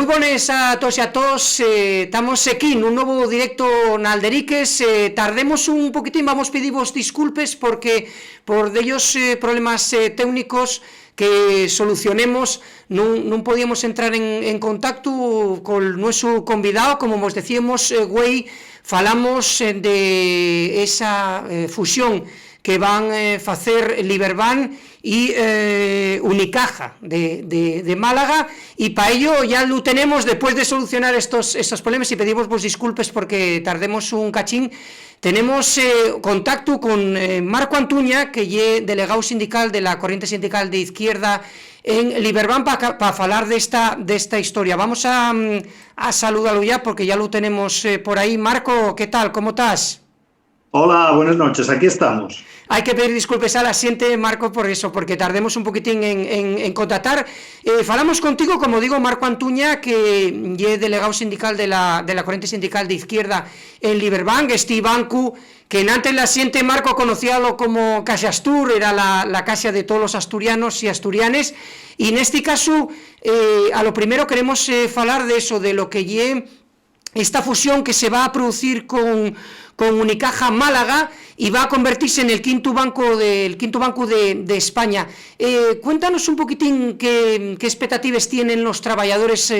Moi bones a todos e a todos, estamos aquí nun novo directo na Alderiques, tardemos un poquitín, vamos pedivos disculpes porque por dellos problemas técnicos que solucionemos non podíamos entrar en contacto col noso convidado, como vos decíamos, güey, falamos de esa fusión que van facer Liberbank y Unicaja de Málaga, y para ello ya lo tenemos, después de solucionar estos problemas, y pedimos vos disculpes porque tardemos un cachín. Tenemos contacto con Marco Antuña, que es delegado sindical de la Corriente Sindical de Izquierda en Liberbank, para falar de esta historia. Vamos a saludarlo ya porque ya lo tenemos por ahí. Marco, ¿qué tal? ¿Cómo estás? Hola, buenas noches, aquí estamos. Hay que pedir disculpas a la xente, Marco, por eso, porque tardemos un poquitín en contactar. Falamos contigo, como digo, Marco Antuña, que é delegado sindical de la Corriente Sindical de Izquierda en Liberbank, este banco que antes la xente, Marco, conocíalo como Caixa Astur, era la casa de todos los asturianos y asturianes, y en este caso, a lo primero queremos falar de eso, de lo que lle esta fusión que se va a producir con Unicaja Málaga y va a convertirse en el quinto banco de España. Cuéntanos un poquitín qué expectativas tienen los trabajadores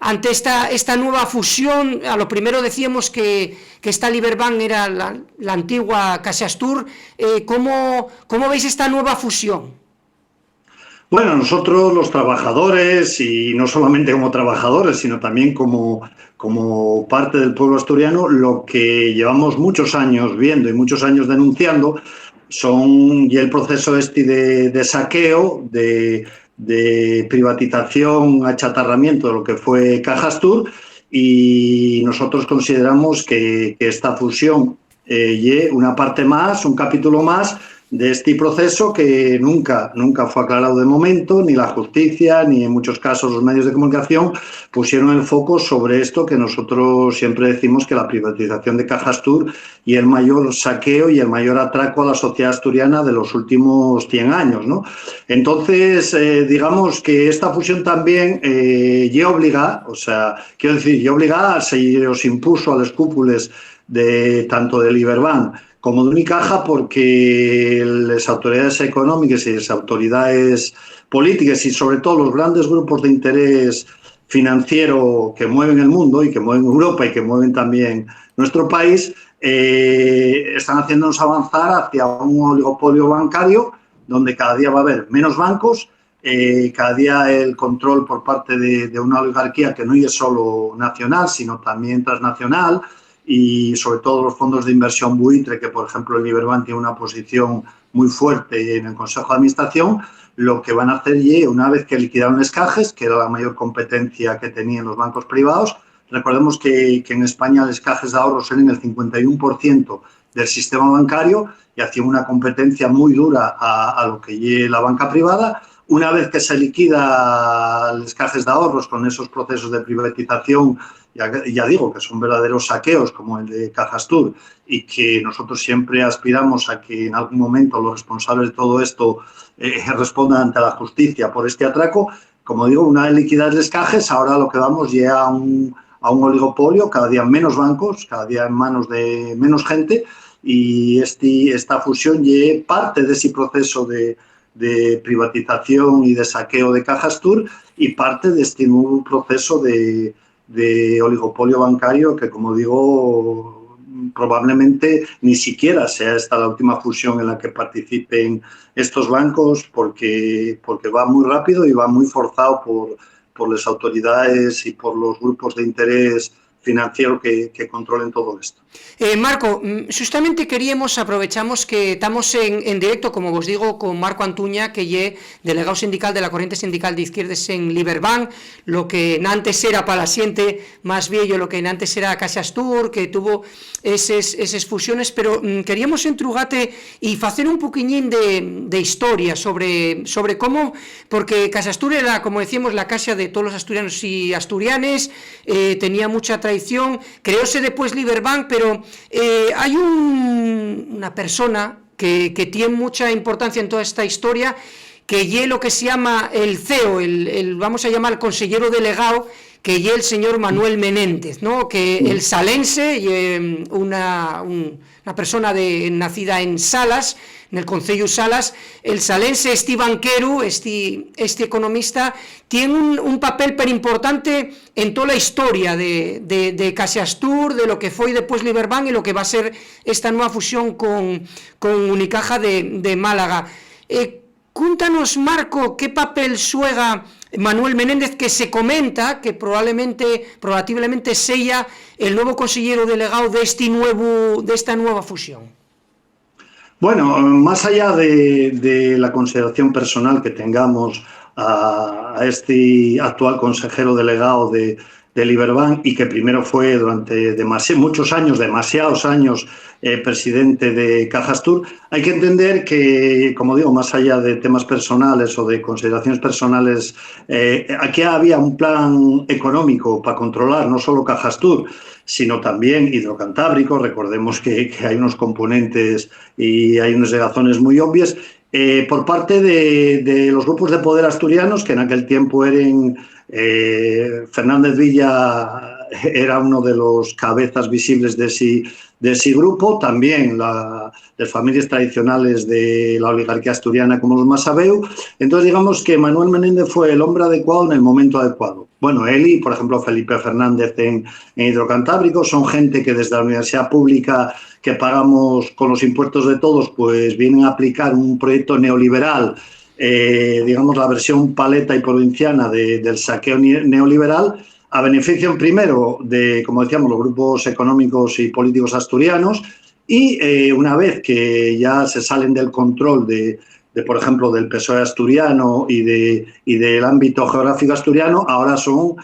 ante esta nueva fusión. A lo primero decíamos que esta Liberbank era la antigua Caixa Astur. ¿Cómo veis esta nueva fusión? Bueno, nosotros los trabajadores, y no solamente como trabajadores, sino también como parte del pueblo asturiano, lo que llevamos muchos años viendo y muchos años denunciando y el proceso de saqueo, de privatización, achatarramiento de lo que fue Caja Astur, y nosotros consideramos que esta fusión es una parte más, un capítulo más de este proceso que nunca fue aclarado de momento, ni la justicia, ni en muchos casos los medios de comunicación pusieron el foco sobre esto que nosotros siempre decimos, que la privatización de Caja Astur y el mayor saqueo y el mayor atraco a la sociedad asturiana de los últimos 100 años, ¿no? Entonces, digamos que esta fusión también ya obliga, o sea, quiero decir, ya obliga, se os impuso a los cúpules tanto de Liberbank como de Unicaja, porque las autoridades económicas y las autoridades políticas, y sobre todo los grandes grupos de interés financiero que mueven el mundo y que mueven Europa y que mueven también nuestro país, están haciéndonos avanzar hacia un oligopolio bancario donde cada día va a haber menos bancos, cada día el control por parte de una oligarquía que no es solo nacional, sino también transnacional, y sobre todo los fondos de inversión buitre, que por ejemplo el Liberbank tiene una posición muy fuerte en el Consejo de Administración. Lo que van a hacer, una vez que liquidaron las cajas, que era la mayor competencia que tenían los bancos privados, recordemos que en España las cajas de ahorros eran el 51% del sistema bancario y hacían una competencia muy dura a lo que es la banca privada. Una vez que se liquida las cajas de ahorros con esos procesos de privatización, ya digo que son verdaderos saqueos como el de Caja Astur, y que nosotros siempre aspiramos a que en algún momento los responsables de todo esto respondan ante la justicia por este atraco. Como digo, una vez liquidadas las cajas, ahora lo que vamos ya a un oligopolio, cada día menos bancos, cada día en manos de menos gente, y esta fusión es parte de ese proceso de privatización y de saqueo de Caja Astur, y parte de este nuevo proceso de oligopolio bancario que, como digo, probablemente ni siquiera sea esta la última fusión en la que participen estos bancos, porque va muy rápido y va muy forzado por las autoridades y por los grupos de interés financiero que controlen todo esto. Marco, justamente aprovechamos que estamos en directo, como vos digo, con Marco Antuña, que es delegado sindical de la Corriente Sindical de Izquierdas en Liberbank, lo que antes era para la xente más viejo, lo que antes era Caixa Astur, que tuvo esas fusiones, pero queríamos entrugarte y hacer un poquillín de historia sobre cómo, porque Caixa Astur era, como decíamos, la casa de todos los asturianos y asturianes, tenía mucha tradición, creóse después Liberbank, pero hay una persona que tiene mucha importancia en toda esta historia, que es lo que se llama el CEO, vamos a llamar el consejero delegado, que lle el señor Manuel Menéndez, ¿no? Que el salense, una persona nacida en Salas, en el Concello Salas, el salense, este banquero, este economista, tiene un papel pero importante en toda la historia de CaixaStur, de lo que fue después Liberbank y lo que va a ser esta nueva fusión con Unicaja de Málaga. Cuéntanos, Marco, qué papel juega Manuel Menéndez, que se comenta que probablemente sea el nuevo consejero delegado de esta nueva fusión. Bueno, más allá de la consideración personal que tengamos a este actual consejero delegado de Liberbank y que primero fue durante demasiados años, presidente de CaixaStur, hay que entender que, como digo, más allá de temas personales o de consideraciones personales, aquí había un plan económico para controlar no solo CaixaStur, sino también Hidrocantábrico. Recordemos que hay unos componentes y hay unas razones muy obvias, por parte de los grupos de poder asturianos, que en aquel tiempo eran Fernández Villa era uno de los cabezas visibles de ese grupo, también las familias tradicionales de la oligarquía asturiana como los Masaveu. Entonces digamos que Manuel Menéndez fue el hombre adecuado en el momento adecuado. Bueno, él y, por ejemplo, Felipe Fernández en Hidrocantábrico son gente que desde la universidad pública que pagamos con los impuestos de todos, pues vienen a aplicar un proyecto neoliberal, digamos la versión paleta y provinciana del saqueo neoliberal, a beneficio primero de, como decíamos, los grupos económicos y políticos asturianos, y una vez que ya se salen del control por ejemplo, del PSOE asturiano y del ámbito geográfico asturiano, ahora son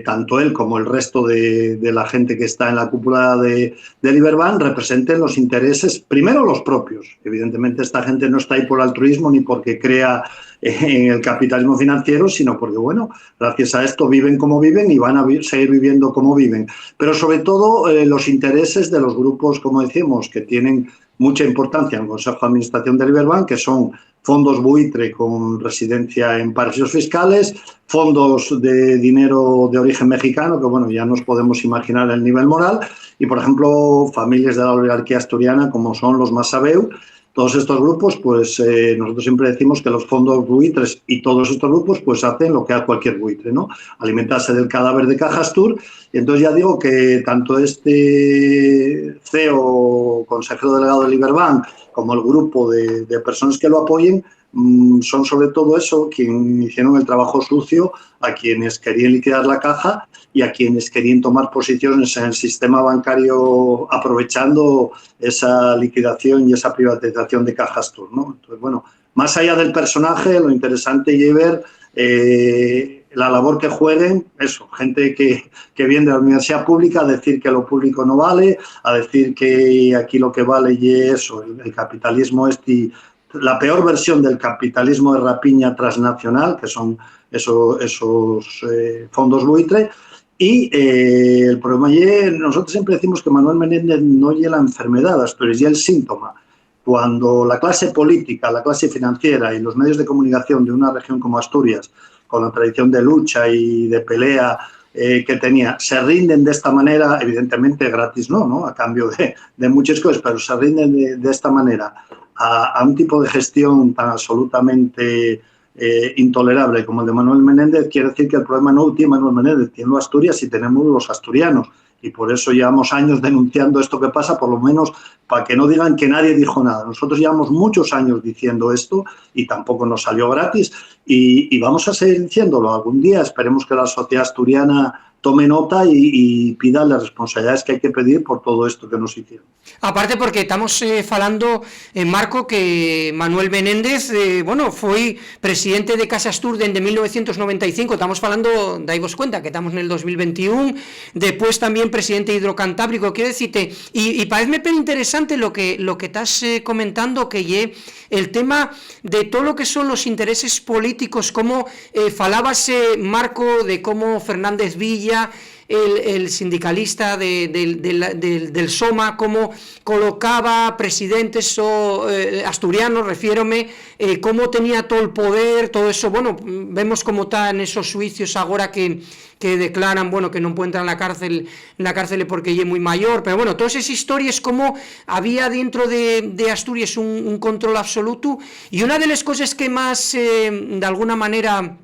tanto él como el resto de la gente que está en la cúpula de Liberbank representen los intereses, primero los propios. Evidentemente esta gente no está ahí por altruismo ni porque crea en el capitalismo financiero, sino porque, bueno, gracias a esto viven como viven y van a seguir viviendo como viven. Pero sobre todo los intereses de los grupos, como decimos, que tienen mucha importancia en el Consejo de Administración de Liberbank, que son fondos buitre con residencia en paraísos fiscales, fondos de dinero de origen mexicano, que bueno, ya nos podemos imaginar el nivel moral, y por ejemplo, familias de la oligarquía asturiana como son los Masaveu. Todos estos grupos, pues nosotros siempre decimos que los fondos buitres y todos estos grupos pues hacen lo que hace cualquier buitre, ¿no? Alimentarse del cadáver de CaixaStur. Y entonces ya digo que tanto este CEO, consejero delegado de Liberbank, como el grupo de personas que lo apoyen, son sobre todo eso, quienes hicieron el trabajo sucio, a quienes querían liquidar la caja y a quienes querían tomar posiciones en el sistema bancario aprovechando esa liquidación y esa privatización de CaixaStur, ¿no? Entonces, bueno, más allá del personaje, lo interesante es ver la labor que jueguen, eso, gente que viene de la universidad pública a decir que lo público no vale, a decir que aquí lo que vale es eso, el capitalismo la peor versión del capitalismo de rapiña transnacional, que son esos fondos buitre. Y el problema es, nosotros siempre decimos que Manuel Menéndez no es la enfermedad, pero es el síntoma. Cuando la clase política, la clase financiera y los medios de comunicación de una región como Asturias, con la tradición de lucha y de pelea que tenía, se rinden de esta manera, evidentemente gratis no, a cambio de muchas cosas, pero se rinden de esta manera a un tipo de gestión tan absolutamente intolerable como el de Manuel Menéndez, quiere decir que el problema no lo tiene Manuel Menéndez, tiene Asturias y tenemos los asturianos. Y por eso llevamos años denunciando esto que pasa, por lo menos para que no digan que nadie dijo nada. Nosotros llevamos muchos años diciendo esto y tampoco nos salió gratis y vamos a seguir diciéndolo. Algún día esperemos que la sociedad asturiana tome nota y pida las responsabilidades que hay que pedir por todo esto que nos hicieron. Aparte porque estamos falando, Marco, que Manuel Menéndez, fue presidente de CaixaStur desde 1995, estamos falando, dais cuenta, que estamos en el 2021, después también presidente de Hidrocantábrico, quiero decirte, y parece interesante lo que estás comentando, que el tema de todo lo que son los intereses políticos, como falábase, Marco, de cómo Fernández Villa el sindicalista del SOMA, cómo colocaba presidentes asturianos, refiérome, cómo tenía todo el poder, todo eso. Bueno, vemos cómo está en esos juicios ahora que declaran, bueno, que no puede entrar en la cárcel porque ya es muy mayor, pero bueno, todas esas historias, como había dentro de Asturias un control absoluto. Y una de las cosas que más, de alguna manera,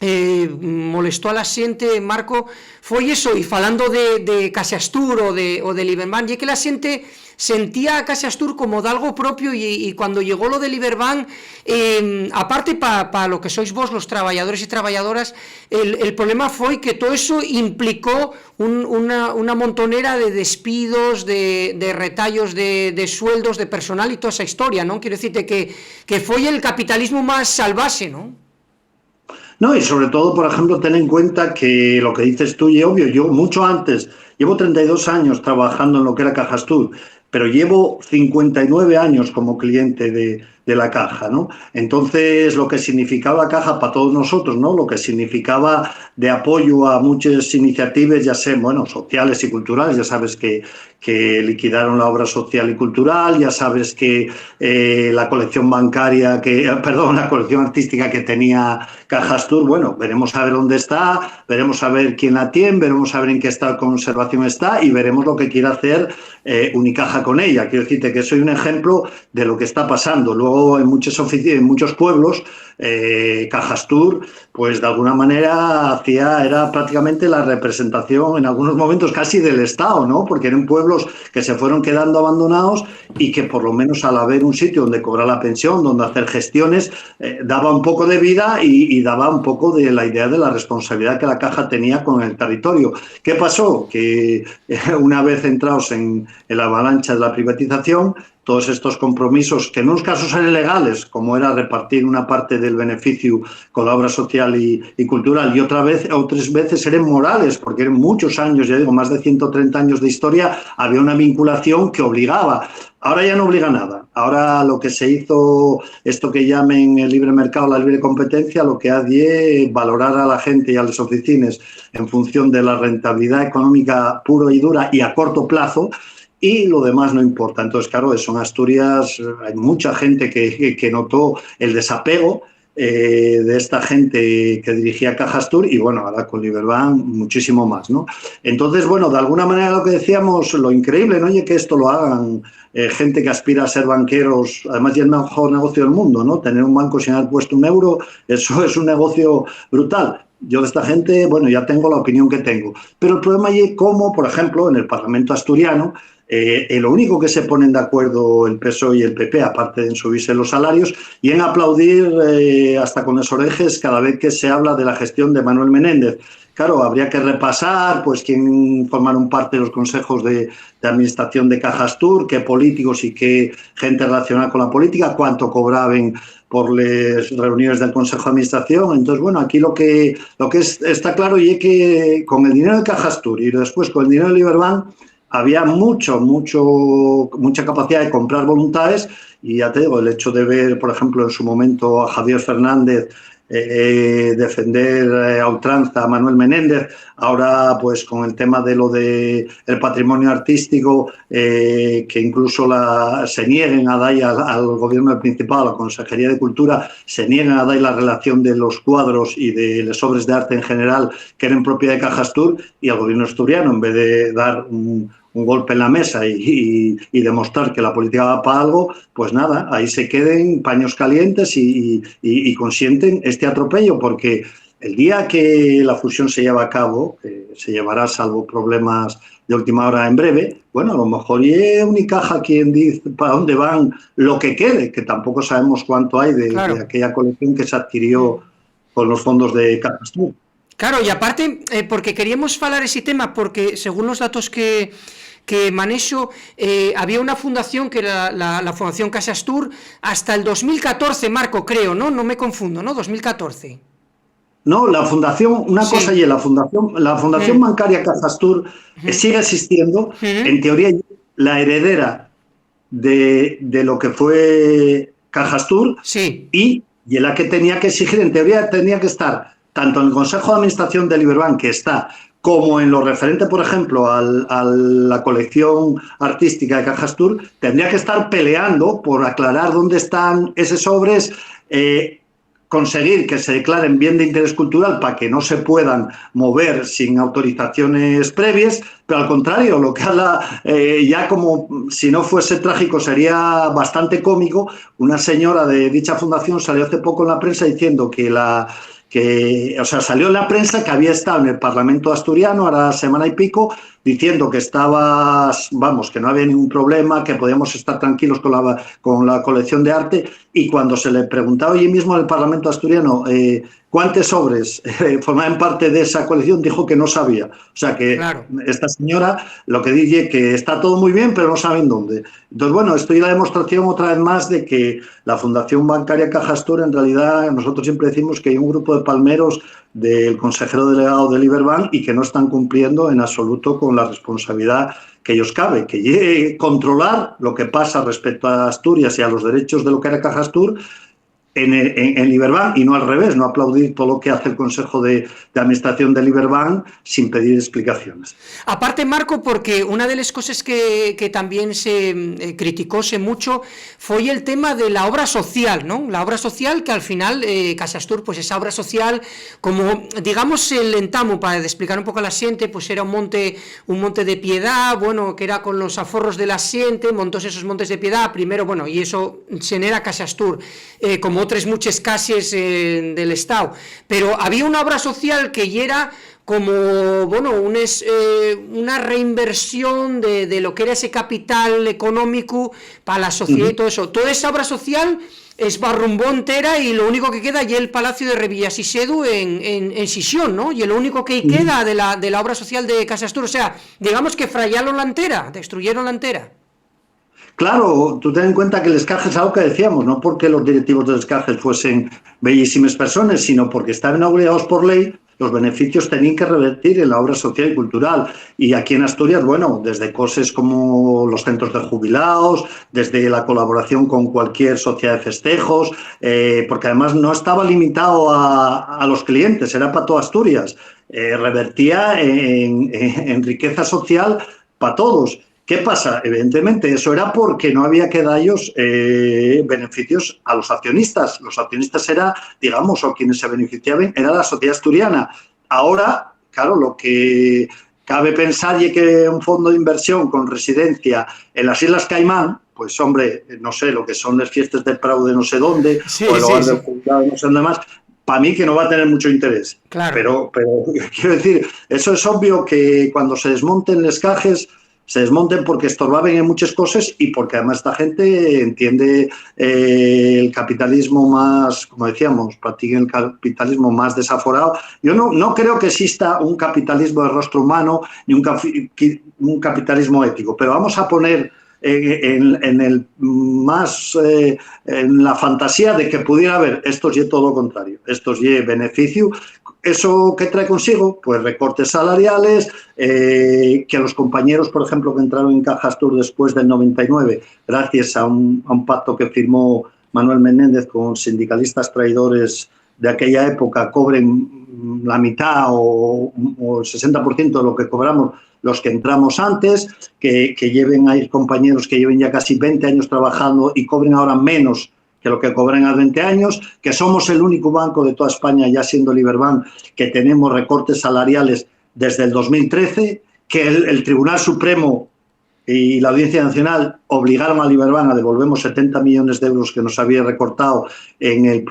molestó a la xente, Marco, foi eso, e falando de Casa Astur o de Liberbank, y que la xente sentía a Casa Astur como de algo propio, y cuando llegó lo de Liberbank, aparte para lo que sois vos, los trabajadores y trabajadoras, el problema foi que todo eso implicó una montonera de despidos, de retallos de sueldos, de personal y toda esa historia, ¿no? Quiero decirte que foi el capitalismo más salvaje, ¿no? No, y sobre todo, por ejemplo, ten en cuenta que lo que dices tú, y obvio, yo mucho antes, llevo 32 años trabajando en lo que era Caja Astur, pero llevo 59 años como cliente de la Caja, ¿no? Entonces, lo que significaba Caja para todos nosotros, ¿no? Lo que significaba de apoyo a muchas iniciativas, ya sean, bueno, sociales y culturales, ya sabes que liquidaron la obra social y cultural, ya sabes que la colección bancaria, la colección artística que tenía Caja Astur, bueno, veremos a ver dónde está, veremos a ver quién la tiene, veremos a ver en qué estado de conservación está y veremos lo que quiere hacer Unicaja con ella. Quiero decirte que soy un ejemplo de lo que está pasando. Luego, en muchos pueblos, Caja Astur, pues de alguna manera era prácticamente la representación en algunos momentos casi del Estado, ¿no? Porque eran pueblos que se fueron quedando abandonados y que por lo menos al haber un sitio donde cobrar la pensión, donde hacer gestiones, daba un poco de vida y daba un poco de la idea de la responsabilidad que la Caja tenía con el territorio. ¿Qué pasó? Que una vez entrados en la avalancha de la privatización, todos estos compromisos, que en unos casos eran legales, como era repartir una parte del beneficio con la obra social y cultural, y otras veces eran morales, porque eran muchos años, ya digo, más de 130 años de historia, había una vinculación que obligaba. Ahora ya no obliga nada. Ahora lo que se hizo, esto que llamen el libre mercado, la libre competencia, lo que hace es valorar a la gente y a las oficinas en función de la rentabilidad económica pura y dura y a corto plazo, y lo demás no importa. Entonces, claro, eso en Asturias hay mucha gente que notó el desapego de esta gente que dirigía Caja Astur y, bueno, ahora con Liberbank muchísimo más, ¿no? Entonces, bueno, de alguna manera lo que decíamos, lo increíble, ¿no? Oye, que esto lo hagan gente que aspira a ser banqueros, además ya es el mejor negocio del mundo, ¿no? Tener un banco sin haber puesto un euro, eso es un negocio brutal. Yo de esta gente, bueno, ya tengo la opinión que tengo. Pero el problema es cómo, por ejemplo, en el Parlamento asturiano, lo único que se ponen de acuerdo el PSOE y el PP, aparte de en subirse los salarios, y en aplaudir hasta con las orejas cada vez que se habla de la gestión de Manuel Menéndez. Claro, habría que repasar pues quién formaron parte de los consejos de administración de Caja Astur, qué políticos y qué gente relacionada con la política, cuánto cobraban por las reuniones del Consejo de Administración. Entonces, bueno, aquí lo que está claro y es que con el dinero de Caja Astur y después con el dinero de Liberbank había mucha capacidad de comprar voluntades, y ya te digo, el hecho de ver, por ejemplo, en su momento a Javier Fernández defender a ultranza a Manuel Menéndez, ahora pues con el tema de lo de el patrimonio artístico, que incluso se nieguen a dar al gobierno del Principado, a la Consejería de Cultura, se niegan a dar la relación de los cuadros y de las obras de arte en general que eran propiedad de Caja Astur, y al gobierno asturiano, en vez de dar un golpe en la mesa y demostrar que la política va para algo, pues nada, ahí se queden paños calientes y consienten este atropello, porque el día que la fusión se lleve a cabo, se llevará salvo problemas de última hora en breve, bueno, a lo mejor es Unicaja quien dice para dónde van lo que quede, que tampoco sabemos cuánto hay de aquella colección que se adquirió con los fondos de Caja Astur. Claro, y aparte, porque queríamos falar ese tema, porque según los datos que manejo, había una fundación que era la Fundación Casa Astur hasta el 2014, Marco, creo, ¿no? No me confundo, ¿no? 2014. No, la fundación, una cosa y la fundación bancaria Caja Astur sigue existiendo. En teoría, la heredera de lo que fue Caja Astur, y la que tenía que exigir, en teoría tenía que estar tanto en el Consejo de Administración de Liberbank, que está, como en lo referente, por ejemplo, a la colección artística de Caja Astur, tendría que estar peleando por aclarar dónde están esos sobres, conseguir que se declaren bien de interés cultural para que no se puedan mover sin autorizaciones previas, pero al contrario, lo que ya como si no fuese trágico sería bastante cómico, una señora de dicha fundación salió hace poco en la prensa diciendo salió en la prensa que había estado en el Parlamento asturiano, ahora semana y pico, diciendo que que no había ningún problema, que podíamos estar tranquilos con la colección de arte, y cuando se le preguntaba allí mismo en el Parlamento asturiano cuántos sobres formaban parte de esa colección, dijo que no sabía. O sea que claro, esta señora lo que dice que está todo muy bien, pero no saben dónde. Entonces, bueno, esto es la demostración otra vez más de que la Fundación Bancaria Caja Astur, en realidad, nosotros siempre decimos que hay un grupo de palmeros del consejero delegado del Liberbank y que no están cumpliendo en absoluto con la responsabilidad que ellos cabe, que controlar lo que pasa respecto a Asturias y a los derechos de lo que era Caja Astur en Liberbank, y no al revés, no aplaudir todo lo que hace el Consejo de Administración de Liberbank sin pedir explicaciones. Aparte, Marco, porque una de las cosas que también se criticóse mucho fue el tema de la obra social, ¿no? La obra social que al final, Caja Astur, pues esa obra social, como digamos el entamo, para explicar un poco a la xente, pues era un monte de piedad, bueno, que era con los aforros de la xente, montóse esos montes de piedad, primero, bueno, y eso se era Caja Astur, como otras muchas casas del Estado, pero había una obra social que ya era como, bueno, una reinversión de lo que era ese capital económico para la sociedad y todo eso. Toda esa obra social esbarrumbó entera y lo único que queda ya el Palacio de Revillas y Sedu en Sisión, ¿no? Y lo único que queda de la obra social de Caja Astur, o sea, digamos que frayaron la entera, destruyeron la entera. Claro, tú ten en cuenta que el Escaje es algo que decíamos, no porque los directivos del Escaje fuesen bellísimas personas, sino porque estaban obligados por ley, los beneficios tenían que revertir en la obra social y cultural. Y aquí en Asturias, bueno, desde cosas como los centros de jubilados, desde la colaboración con cualquier sociedad de festejos, porque además no estaba limitado a los clientes, era para toda Asturias. Revertía en riqueza social para todos. ¿Qué pasa? Evidentemente, eso era porque no había que darles beneficios a los accionistas. Los accionistas era, digamos, o quienes se beneficiaban, era la sociedad asturiana. Ahora, claro, lo que cabe pensar es que un fondo de inversión con residencia en las Islas Caimán, pues hombre, no sé, lo que son las fiestas del Prado de no sé dónde, sí, o el hogar del jubilado de no sé dónde más, para mí que no va a tener mucho interés. Claro. Pero quiero decir, eso es obvio que cuando se desmonten los cajes, se desmonten porque estorbaban en muchas cosas y porque además esta gente entiende el capitalismo más, como decíamos, practiquen el capitalismo más desaforado. Yo no creo que exista un capitalismo de rostro humano ni un capitalismo ético, pero vamos a poner en la fantasía de que pudiera haber, esto es todo lo contrario, esto es beneficio. ¿Eso qué trae consigo? Pues recortes salariales, que los compañeros, por ejemplo, que entraron en Caja Astur después del 99, gracias a un pacto que firmó Manuel Menéndez con sindicalistas traidores de aquella época, cobren la mitad o el 60% de lo que cobramos los que entramos antes, que lleven a compañeros que lleven ya casi 20 años trabajando y cobren ahora menos que lo que cobran a 20 años, que somos el único banco de toda España, ya siendo Liberbank, que tenemos recortes salariales desde el 2013, que el Tribunal Supremo y la Audiencia Nacional obligaron a Liberbank a devolvernos 70 millones de euros que nos había recortado en el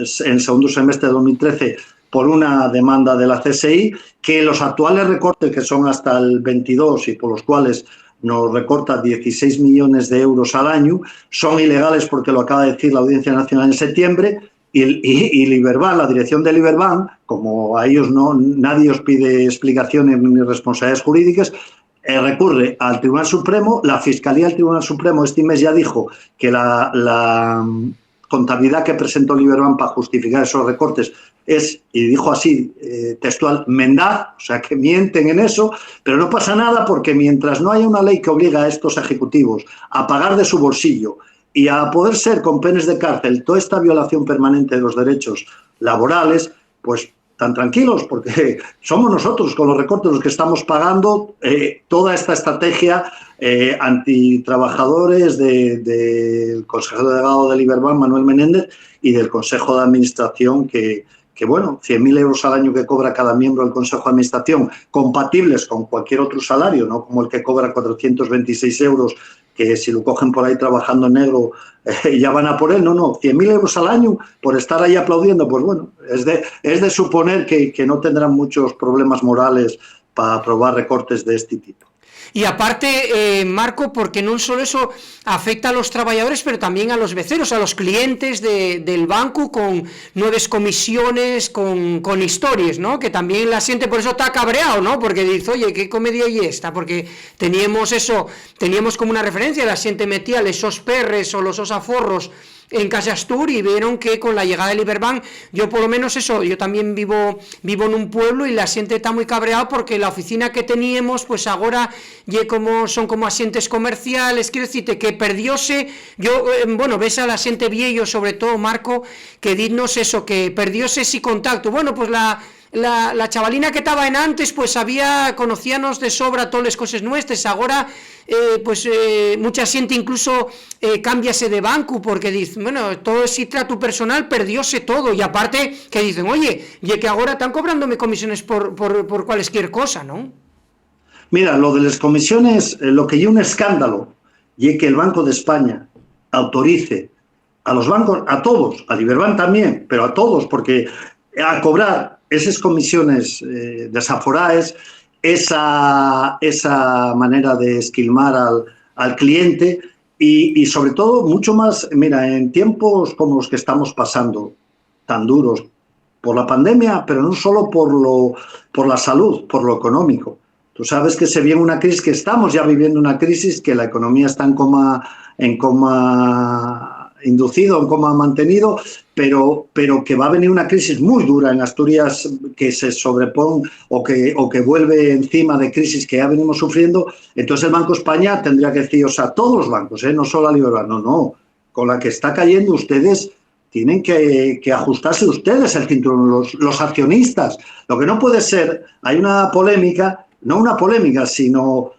segundo semestre de 2013 por una demanda de la CSI, que los actuales recortes, que son hasta el 22 y por los cuales nos recorta 16 millones de euros al año, son ilegales porque lo acaba de decir la Audiencia Nacional en septiembre, y Liberbank, la dirección de Liberbank, como a ellos nadie os pide explicaciones ni responsabilidades jurídicas, recurre al Tribunal Supremo. La Fiscalía del Tribunal Supremo este mes ya dijo que la contabilidad que presentó Liberbank para justificar esos recortes es, y dijo así, textual, mendaz, o sea que mienten en eso, pero no pasa nada porque mientras no haya una ley que obliga a estos ejecutivos a pagar de su bolsillo y a poder ser con penas de cárcel toda esta violación permanente de los derechos laborales, pues tan tranquilos, porque somos nosotros con los recortes los que estamos pagando toda esta estrategia antitrabajadores del consejero delegado del Iberbank, Manuel Menéndez, y del Consejo de Administración, que bueno, 100.000 euros al año que cobra cada miembro del Consejo de Administración, compatibles con cualquier otro salario, no como el que cobra 426 euros, que si lo cogen por ahí trabajando en negro ya van a por él. No, 100.000 euros al año por estar ahí aplaudiendo, pues bueno, es de suponer que no tendrán muchos problemas morales para aprobar recortes de este tipo. Y aparte, Marco, porque non só eso afecta a los trabajadores, pero también a los beceros, a los clientes del banco, con nuevas comisiones, con historias, ¿no? Que también la gente por eso está cabreado, ¿no? Porque dice, oye, ¿qué comedia hay esta? Porque teníamos como una referencia, la gente metía esos perres o los aforros en Caja Astur y vieron que con la llegada del Iberbank, yo por lo menos eso, yo también vivo en un pueblo y la gente está muy cabreada porque la oficina que teníamos, pues ahora son como asientes comerciales, quiero decirte que perdióse, bueno, ves a la gente viejo, sobre todo Marco, que dinos eso, que perdióse ese contacto, bueno, pues la chavalina que estaba en antes, pues conocíanos de sobra todas las cosas nuestras, ahora mucha gente incluso cámbiase de banco porque dice, bueno, todo ese trato personal perdióse todo, y aparte que dicen, oye, y que ahora están cobrándome comisiones por cualquier cosa, ¿no? Mira, lo de las comisiones, lo que hay un escándalo, y que el Banco de España autorice a los bancos, a todos, al Iberbank también, pero a todos, porque a cobrar esas comisiones desaforadas, esa manera de esquilmar al cliente y sobre todo mucho más, mira, en tiempos como los que estamos pasando, tan duros, por la pandemia, pero no solo por la salud, por lo económico. Tú sabes que se viene una crisis, que estamos ya viviendo una crisis, que la economía está en coma inducido, en coma mantenido, pero que va a venir una crisis muy dura en Asturias, que se sobrepone o que vuelve encima de crisis que ya venimos sufriendo. Entonces el Banco de España tendría que decir, o sea, todos los bancos, no solo al Iberbank, no, con la que está cayendo ustedes tienen que ajustarse ustedes el cinturón, los accionistas. Lo que no puede ser, hay una polémica, no una polémica, sino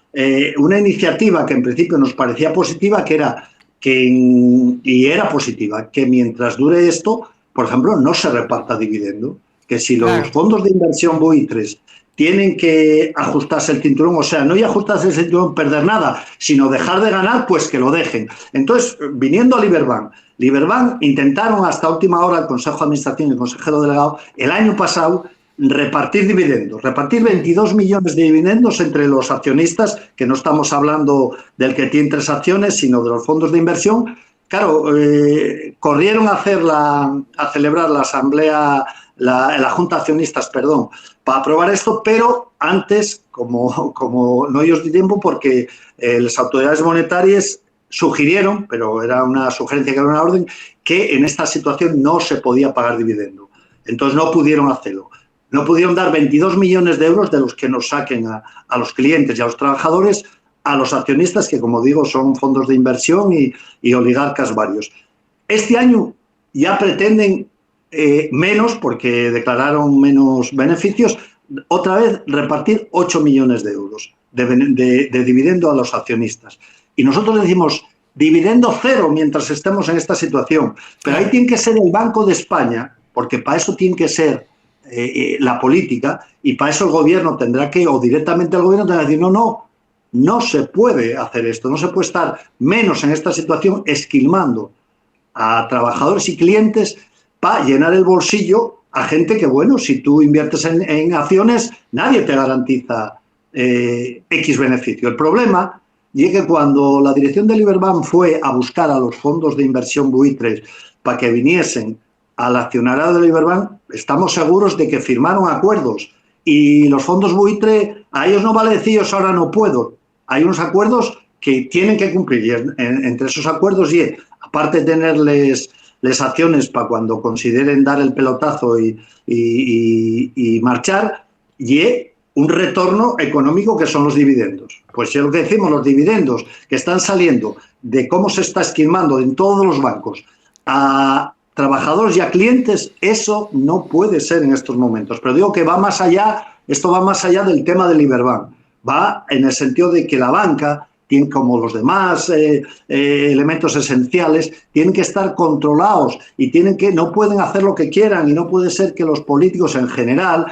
una iniciativa que en principio nos parecía positiva, que era y era positiva, que mientras dure esto, por ejemplo, no se reparta dividendo, que si los fondos de inversión buitres tienen que ajustarse el cinturón, o sea, no y ajustarse el cinturón, perder nada, sino dejar de ganar, pues que lo dejen. Entonces, viniendo al Iberbank, intentaron hasta última hora el Consejo de Administración y el consejero delegado, el año pasado, repartir dividendos, repartir 22 millones de dividendos entre los accionistas, que no estamos hablando del que tiene 3 acciones, sino de los fondos de inversión. Claro, corrieron a celebrar la asamblea, la junta de accionistas, perdón, para aprobar esto, pero antes, como no ellos de tiempo, porque las autoridades monetarias sugirieron, pero era una sugerencia que era una orden, que en esta situación no se podía pagar dividendo. Entonces no pudieron hacerlo. No pudieron dar 22 millones de euros de los que nos saquen a los clientes y a los trabajadores, a los accionistas, que como digo son fondos de inversión y oligarcas varios. Este año ya pretenden menos, porque declararon menos beneficios, otra vez repartir 8 millones de euros de dividendo a los accionistas. Y nosotros decimos, dividendo cero mientras estemos en esta situación. Pero ahí tiene que ser el Banco de España, porque para eso tiene que ser la política, y para eso el gobierno tendrá que, o directamente el gobierno tendrá que decir, no se puede hacer esto, no se puede estar menos en esta situación esquilmando a trabajadores y clientes para llenar el bolsillo a gente que, bueno, si tú inviertes en acciones, nadie te garantiza X beneficio. El problema es que cuando la dirección del Iberbank fue a buscar a los fondos de inversión buitres para que viniesen al accionariado del Iberbank, estamos seguros de que firmaron acuerdos, y los fondos buitre, a ellos no vale decir, ahora no puedo. Hay unos acuerdos que tienen que cumplir, y entre esos acuerdos, aparte de tenerles acciones para cuando consideren dar el pelotazo y marchar, y un retorno económico, que son los dividendos. Pues si es lo que decimos, los dividendos que están saliendo de cómo se está esquilmando en todos los bancos a trabajadores y a clientes, eso no puede ser en estos momentos. Pero digo que va más allá, esto va más allá del tema del Liberbank. Va en el sentido de que la banca, tiene, como los demás elementos esenciales, tienen que estar controlados y no pueden hacer lo que quieran, y no puede ser que los políticos en general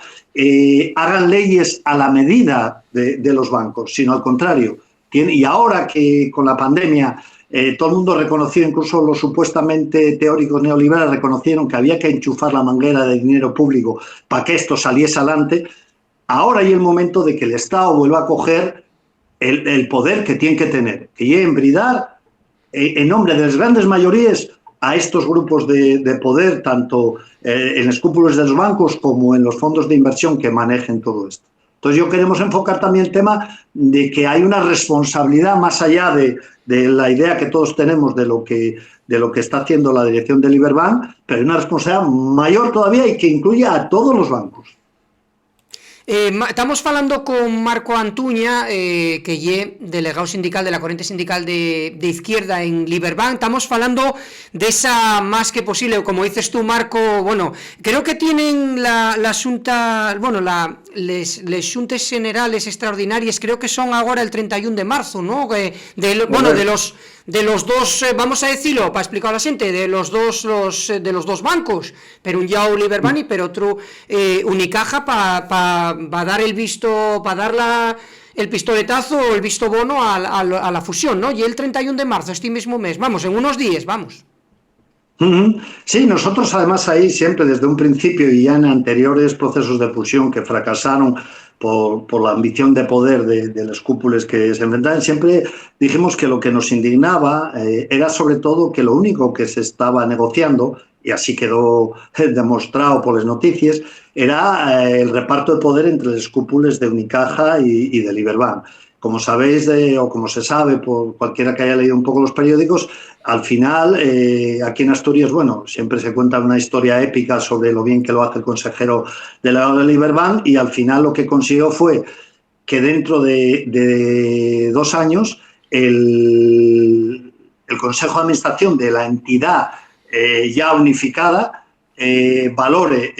hagan leyes a la medida de los bancos, sino al contrario. Y ahora que con la pandemia todo el mundo reconoció, incluso los supuestamente teóricos neoliberales reconocieron que había que enchufar la manguera de dinero público para que esto saliese adelante, ahora hay el momento de que el Estado vuelva a coger el poder que tiene que tener, que llegue a embridar en nombre de las grandes mayorías a estos grupos de poder, tanto en los cúpulos de los bancos como en los fondos de inversión que manejen todo esto. Entonces, yo queremos enfocar también el tema de que hay una responsabilidad más allá de la idea que todos tenemos de lo que está haciendo la dirección del Liberbank, pero hay una responsabilidad mayor todavía y que incluye a todos los bancos. Estamos falando con Marco Antuña, que es delegado sindical de la corriente sindical de izquierda en Liberbank. Estamos falando de esa más que posible, como dices tú, Marco. Bueno, creo que tienen la Xunta, bueno, les Xuntes Generales Extraordinarias, creo que son ahora el 31 de marzo, ¿no? De los dos, vamos a decirlo, para explicar a la gente, de los dos bancos, pero un ya Liberbank y pero otro Unicaja para dar el visto, para dar el pistoletazo o el visto bueno a la fusión, ¿no? Y el 31 de marzo, este mismo mes, vamos, en unos días, vamos. Sí, nosotros además ahí siempre desde un principio y ya en anteriores procesos de fusión que fracasaron por la ambición de poder de los cúpules que se enfrentaban, siempre dijimos que lo que nos indignaba era sobre todo que lo único que se estaba negociando, y así quedó demostrado por las noticias, era el reparto de poder entre los cúpules de Unicaja y de Liberbank. Como sabéis, o como se sabe por cualquiera que haya leído un poco los periódicos, al final, aquí en Asturias, bueno, siempre se cuenta una historia épica sobre lo bien que lo hace el consejero delegado de Liberbank, y al final lo que consiguió fue que dentro de 2 años el Consejo de Administración de la entidad ya unificada valore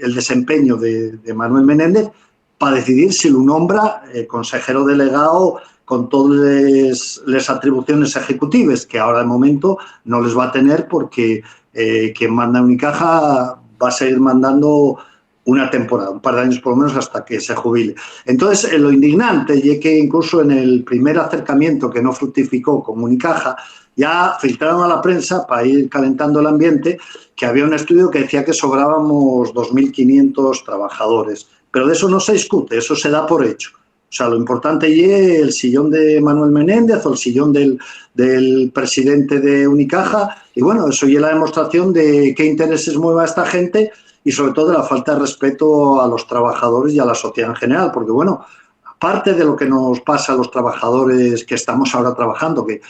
el desempeño de Manuel Menéndez para decidir si lo nombra consejero delegado con todas las atribuciones ejecutivas, que ahora de momento no les va a tener porque quien manda Unicaja va a seguir mandando una temporada, un par de años por lo menos hasta que se jubile. Entonces, lo indignante es que incluso en el primer acercamiento que no fructificó con Unicaja, ya filtraron a la prensa, para ir calentando el ambiente, que había un estudio que decía que sobrábamos 2.500 trabajadores. Pero de eso no se discute, eso se da por hecho. O sea, lo importante es el sillón de Manuel Menéndez o el sillón del presidente de Unicaja, y bueno, eso ya es la demostración de qué intereses mueve a esta gente y sobre todo de la falta de respeto a los trabajadores y a la sociedad en general, porque bueno, aparte de lo que nos pasa a los trabajadores que estamos ahora trabajando, que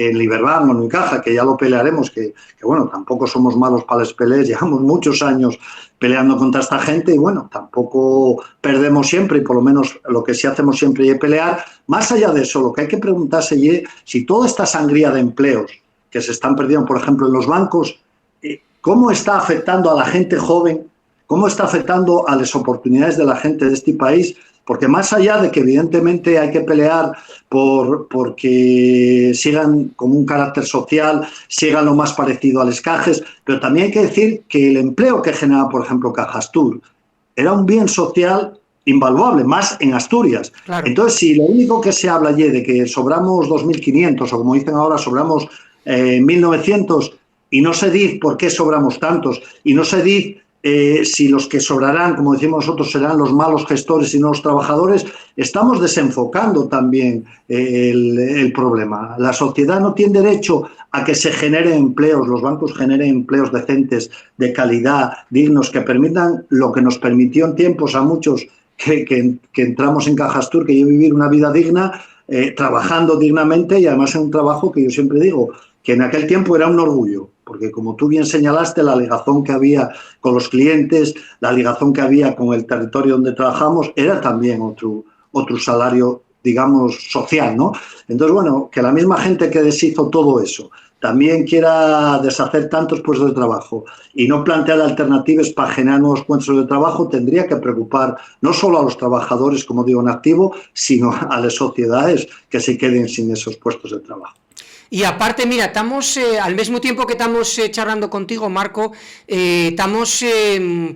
en Liberbank o en Unicaja, que ya lo pelearemos, que bueno, tampoco somos malos para las peleas, llevamos muchos años peleando contra esta gente y bueno, tampoco perdemos siempre, y por lo menos lo que sí hacemos siempre es pelear. Más allá de eso, lo que hay que preguntarse es si toda esta sangría de empleos que se están perdiendo, por ejemplo, en los bancos, ¿cómo está afectando a la gente joven? ¿Cómo está afectando a las oportunidades de la gente de este país? Porque más allá de que evidentemente hay que pelear porque sigan con un carácter social, sigan lo más parecido a los cajes, pero también hay que decir que el empleo que generaba, por ejemplo, Cajastur, era un bien social invaluable, más en Asturias. Claro. Entonces, si lo único que se habla allí de que sobramos 2.500, o como dicen ahora, sobramos 1.900, y no se dice por qué sobramos tantos, y no se dice si los que sobrarán, como decimos nosotros, serán los malos gestores y no los trabajadores, estamos desenfocando también el problema. La sociedad no tiene derecho a que se generen empleos, los bancos generen empleos decentes, de calidad, dignos, que permitan lo que nos permitió en tiempos a muchos que entramos en Cajastur, que yo vivir una vida digna, trabajando dignamente, y además en un trabajo que yo siempre digo, que en aquel tiempo era un orgullo, porque como tú bien señalaste, la ligazón que había con los clientes, la ligazón que había con el territorio donde trabajamos, era también otro salario, digamos, social, ¿no? Entonces, bueno, que la misma gente que deshizo todo eso también quiera deshacer tantos puestos de trabajo y no plantear alternativas para generar nuevos puestos de trabajo, tendría que preocupar no solo a los trabajadores, como digo, en activo, sino a las sociedades que se queden sin esos puestos de trabajo. Y aparte, mira, estamos, al mismo tiempo que estamos charlando contigo, Marco, estamos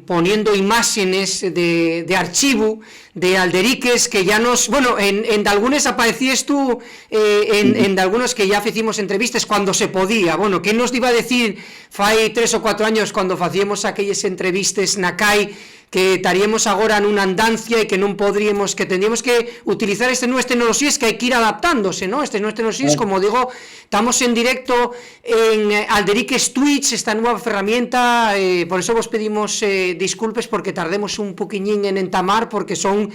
poniendo imágenes de archivo de Alderiques que ya nos, bueno, en algunos aparecías tú, en algunos que ya hicimos entrevistas cuando se podía. Bueno, ¿qué nos iba a decir fai 3 o 4 años cuando hacíamos aquellas entrevistas na CAI, que estaríamos agora nunha andancia e que non podríamos, que tendríamos que utilizar estas nuevas tecnologías que hai que ir adaptándose, ¿no? Estas nuevas tecnologías, como digo, estamos en directo en Alderiques Twitch, esta nueva herramienta, por eso vos pedimos disculpes porque tardemos un poquillín en entamar, porque son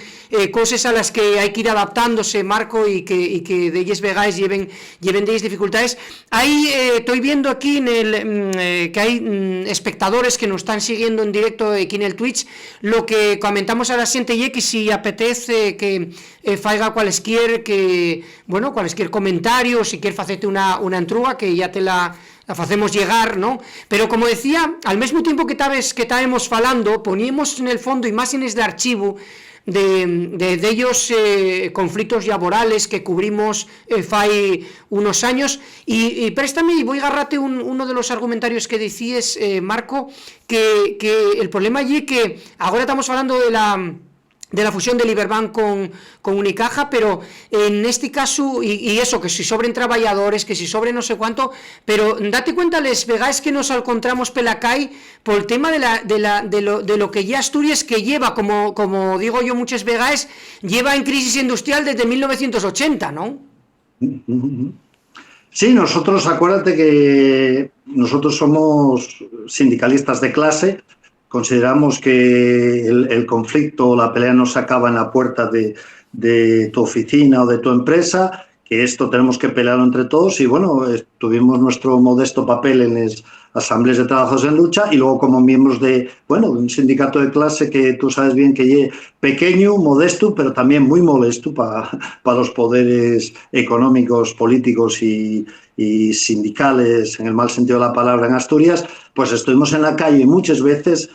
cosas a las que hay que ir adaptándose, Marco, y que de ellas vegáis lleven de ellas dificultades. Ahí estoy viendo aquí que hay espectadores que nos están siguiendo en directo aquí en el Twitch. Lo que comentamos a la xente é que si apetece que faiga cualesquier comentario, si quer facerte una entrúa, que ya te la facemos llegar, ¿no? Pero como decía, al mismo tiempo que estábamos falando, poníamos en el fondo imágenes de archivo de ellos conflictos laborales que cubrimos fai unos años, y préstame y voy a agarrarte uno de los argumentarios que decías, Marco, que el problema allí que ahora estamos hablando de la fusión de Liberbank con Unicaja, pero en este caso, y eso, que si sobren trabajadores, que si sobre no sé cuánto, pero date cuenta, les vegáis que nos encontramos pelacay por el tema de lo que ya Asturias, que lleva, como digo yo muchas vegáis, lleva en crisis industrial desde 1980, ¿no? Sí, nosotros, acuérdate que nosotros somos sindicalistas de clase. Consideramos que el conflicto, la pelea no se acaba en la puerta de tu oficina o de tu empresa, que esto tenemos que pelearlo entre todos, y bueno, tuvimos nuestro modesto papel en las asambleas de trabajos en lucha, y luego como miembros de un sindicato de clase que tú sabes bien que es pequeño, modesto, pero también muy molesto para los poderes económicos, políticos y sindicales, en el mal sentido de la palabra, en Asturias, pues estuvimos en la calle muchas veces.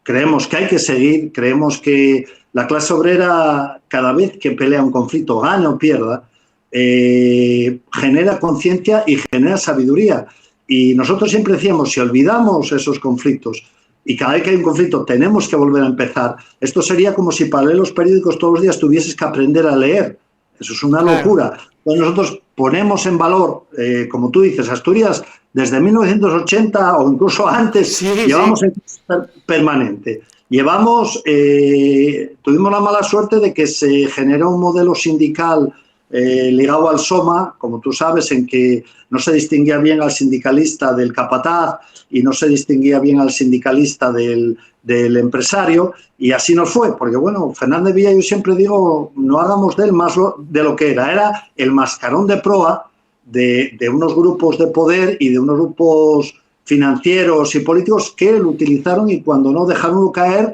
Creemos que hay que seguir, creemos que la clase obrera, cada vez que pelea un conflicto, gane o pierda, genera conciencia y genera sabiduría. Y nosotros siempre decíamos, si olvidamos esos conflictos y cada vez que hay un conflicto tenemos que volver a empezar, esto sería como si para leer los periódicos todos los días tuvieses que aprender a leer. Eso es una locura. Entonces nosotros ponemos en valor, como tú dices, Asturias, desde 1980 o incluso antes, llevamos en permanente. Tuvimos la mala suerte de que se generó un modelo sindical ligado al SOMA, como tú sabes, en que no se distinguía bien al sindicalista del capataz y no se distinguía bien al sindicalista del empresario, y así nos fue, porque bueno, Fernández Villa, yo siempre digo, no hagamos de él más de lo que era el mascarón de proa de unos grupos de poder y de unos grupos financieros y políticos que lo utilizaron, y cuando no dejaron caer,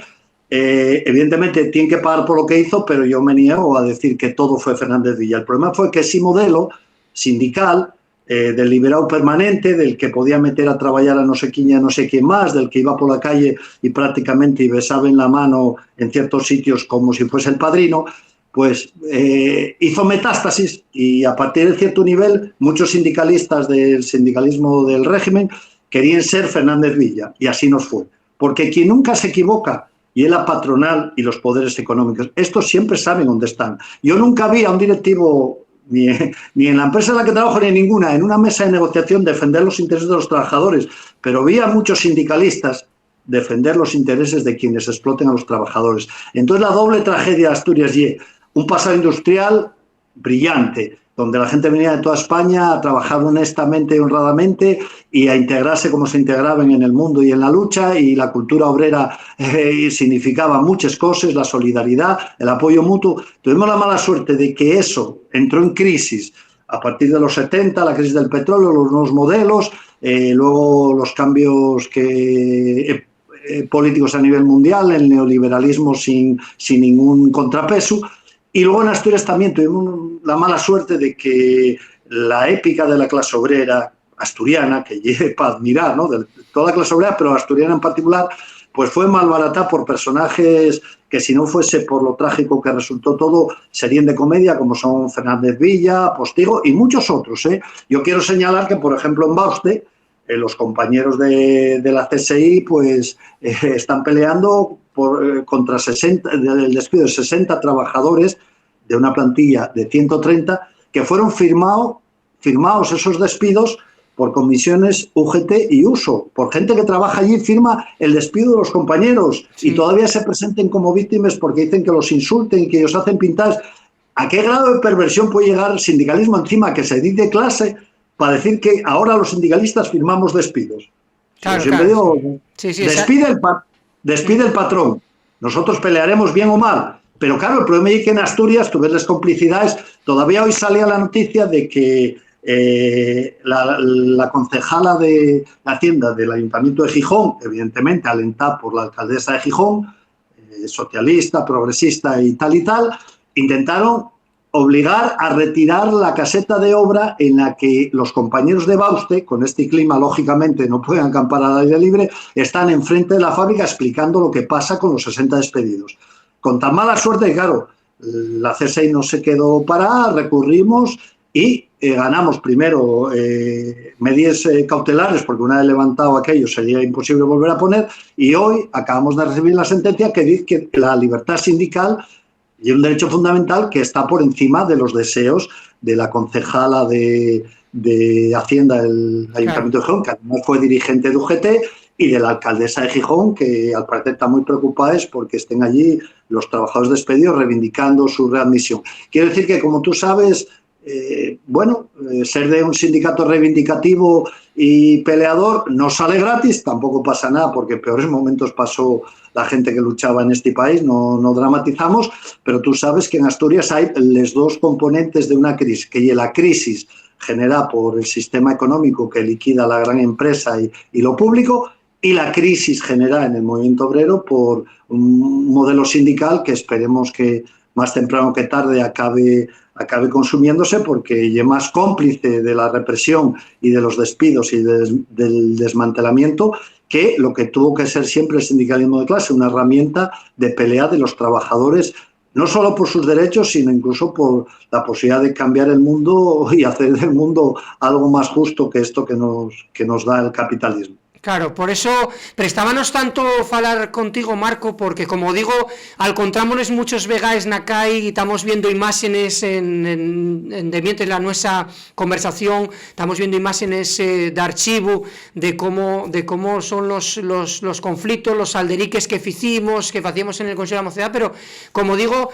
evidentemente tienen que pagar por lo que hizo, pero yo me niego a decir que todo fue Fernández Villa. El problema fue que ese modelo sindical del liberado permanente, del que podía meter a trabajar a no sé quién y a no sé quién más, del que iba por la calle y prácticamente besaba en la mano en ciertos sitios como si fuese el padrino, pues hizo metástasis, y a partir de cierto nivel muchos sindicalistas del sindicalismo del régimen querían ser Fernández Villa, y así nos fue. Porque quien nunca se equivoca, y es la patronal y los poderes económicos, estos siempre saben dónde están. Yo nunca vi a un directivo, ni en la empresa en la que trabajo ni en ninguna, en una mesa de negociación defender los intereses de los trabajadores, pero vi a muchos sindicalistas defender los intereses de quienes exploten a los trabajadores. Entonces la doble tragedia de Asturias y un pasado industrial brillante, donde la gente venía de toda España a trabajar honestamente y honradamente y a integrarse como se integraban en el mundo y en la lucha, y la cultura obrera significaba muchas cosas, la solidaridad, el apoyo mutuo. Tuvimos la mala suerte de que eso entró en crisis a partir de los 70, la crisis del petróleo, los nuevos modelos, luego los cambios políticos a nivel mundial, el neoliberalismo sin ningún contrapeso. Y luego en Asturias también tuvimos la mala suerte de que la épica de la clase obrera, asturiana, que lleve para admirar, ¿no? De toda la clase obrera, pero asturiana en particular, pues fue malbaratada por personajes que, si no fuese por lo trágico que resultó todo, serían de comedia, como son Fernández Villa, Postigo y muchos otros, ¿eh? Yo quiero señalar que, por ejemplo, en Bauste, los compañeros de la CSI pues están peleando contra el despido de 60 trabajadores de una plantilla de 130 que fueron firmados esos despidos por comisiones UGT y USO, por gente que trabaja allí, firma el despido de los compañeros, sí, y todavía se presenten como víctimas porque dicen que los insulten, que ellos hacen pintadas. ¿A qué grado de perversión puede llegar el sindicalismo encima que se dice clase para decir que ahora los sindicalistas firmamos despidos? Claro, siempre claro. digo, Sí, sí, despide el patrón. Nosotros pelearemos bien o mal. Pero claro, el problema es que en Asturias tú ves las complicidades. Todavía hoy salía la noticia de que la concejala de Hacienda del Ayuntamiento de Gijón, evidentemente alentada por la alcaldesa de Gijón, socialista, progresista y tal, intentaron obligar a retirar la caseta de obra en la que los compañeros de Bauste, con este clima lógicamente no pueden acampar al aire libre, están enfrente de la fábrica explicando lo que pasa con los 60 despedidos. Con tan mala suerte, claro, la CSI no se quedó parada, recurrimos y ganamos primero medidas cautelares, porque una vez levantado aquello sería imposible volver a poner, y hoy acabamos de recibir la sentencia que dice que la libertad sindical y un derecho fundamental que está por encima de los deseos de la concejala de Hacienda del Ayuntamiento de Gijón, que además fue dirigente de UGT, y de la alcaldesa de Gijón, que al parecer está muy preocupada porque estén allí los trabajadores despedidos reivindicando su readmisión. Quiero decir que, como tú sabes, ser de un sindicato reivindicativo y peleador no sale gratis, tampoco pasa nada, porque peores momentos pasó la gente que luchaba en este país, no dramatizamos, pero tú sabes que en Asturias hay los dos componentes de una crisis, que la crisis generada por el sistema económico que liquida la gran empresa y lo público, y la crisis generada en el movimiento obrero por un modelo sindical que esperemos que más temprano que tarde acabe consumiéndose, porque es más cómplice de la represión y de los despidos y del desmantelamiento que lo que tuvo que ser siempre el sindicalismo de clase, una herramienta de pelea de los trabajadores, no solo por sus derechos, sino incluso por la posibilidad de cambiar el mundo y hacer del mundo algo más justo que esto que nos da el capitalismo. Claro, por eso prestábanos tanto falar contigo, Marco, porque, como digo, encontrámonos muchos vegaes nacai, estamos viendo imágenes de mientras la nuestra conversación, estamos viendo imágenes de archivo de cómo son los conflictos, los alderiques que hacíamos en el Consejo de la Mocedad, pero, como digo,